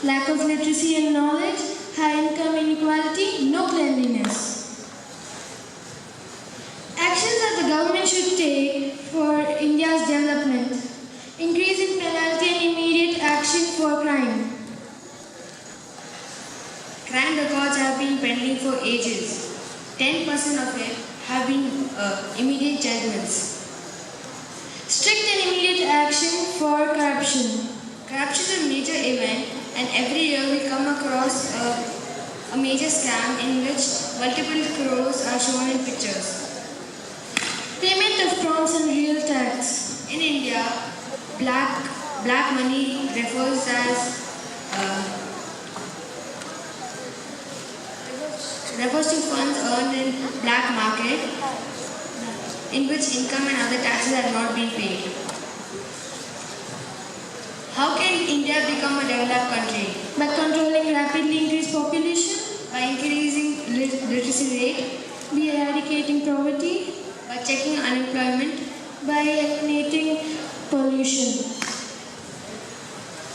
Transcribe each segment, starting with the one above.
lack of literacy and knowledge, high income inequality, no cleanliness. Actions that the government should take for India's development. Increase in penalty and immediate action for crime. Crime records have been pending for ages. 10% of it have been immediate judgments. Strict and immediate action for corruption. Corruption is a major event, and every year we come across a major scam in which multiple crores are shown in pictures. Payment of prompts and real tax. In India, black money refers to funds earned in black market in which income and other taxes have not been paid. How can India become a developed country? By controlling rapidly increased population. By increasing literacy rate. By eradicating poverty. By checking unemployment. By eliminating pollution.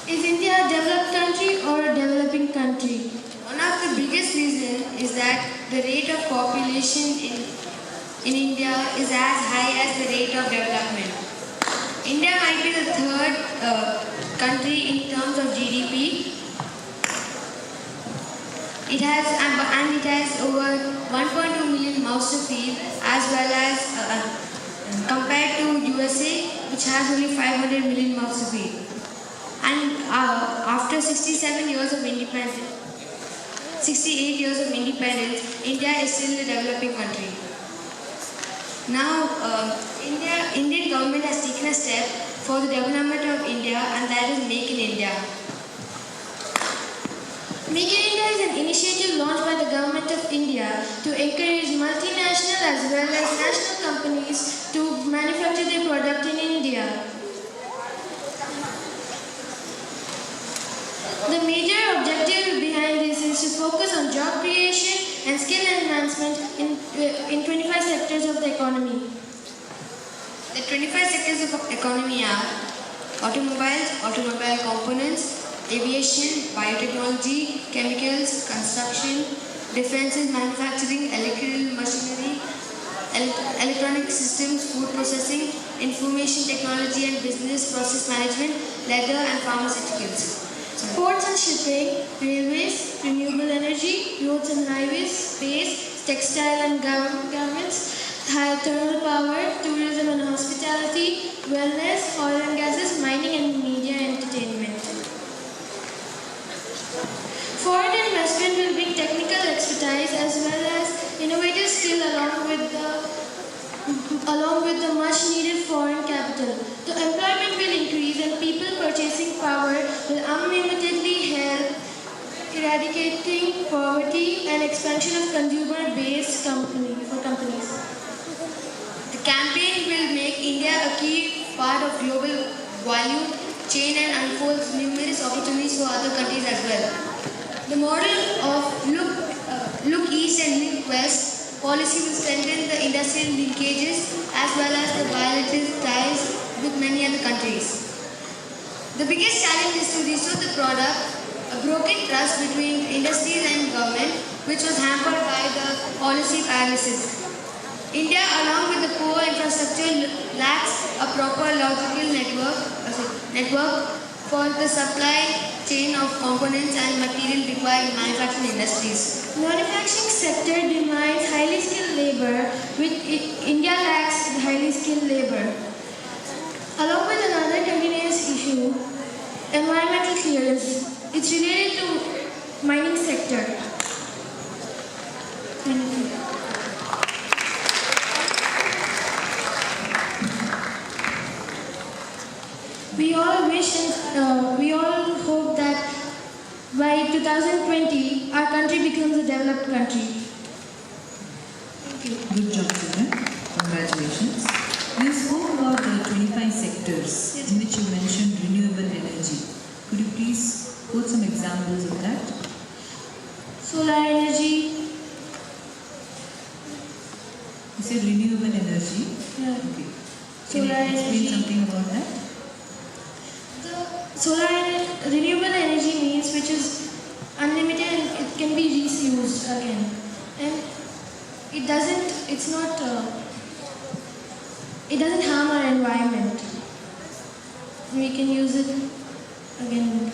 Is India a developed country or a developing country? One of the biggest reasons is that the rate of population in India is as high as the rate of development. India might be the third country in terms of GDP. It has over 1.2 million mouths to feed, as well as compared to USA, which has only 500 million mouths to feed. And after 68 years of independence, India is still a developing country. Now, Indian government has taken a step for the development of India, and that is Make in India. Make in India is an initiative launched by the Government of India to encourage multinational as well as national companies to manufacture their product in India. The major objective behind this is to focus on job creation and skill enhancement in 25 sectors of the economy. The 25 sectors of economy are automobiles, automobile components, aviation, biotechnology, chemicals, construction, defenses, manufacturing, electrical machinery, electronic systems, food processing, information technology and business process management, leather and pharmaceuticals. Ports and shipping, railways, renewable energy, roads and highways, space, textile and garments, thermal power, tourism and hospitality, wellness, oil and gases, mining and media and entertainment. Foreign investment will bring technical expertise as well as innovative skill along with the much needed foreign capital. The employment will increase and people purchasing power will unlimitedly help eradicating poverty and expansion of consumer-based companies. The campaign will make India a key part of global value chain and unfolds numerous opportunities for other countries as well. The model of look east and look west policy will strengthen the industrial linkages as well as the bilateral ties with many other countries. The biggest challenge is to restore the product, a broken trust between industries and government, which was hampered by the policy paralysis. India, along with the poor infrastructure, lacks a proper logical network for the supply chain of components and material required in manufacturing industries. Manufacturing sector demands highly skilled labor, which India lacks highly skilled labor. Along with another continuous issue, environmental clearance. It's related to mining sector. We all wish and we all hope that by 2020 our country becomes a developed country. Thank you. Good job, children. Congratulations. You spoke about the 25 sectors in which you mentioned renewable energy. Could you please quote some examples of that? Solar energy. You said renewable energy. Yeah. Okay. Solar Can you explain energy. something about that? Renewable energy means which is unlimited and it can be reused again. And it doesn't harm our environment. We can use it again.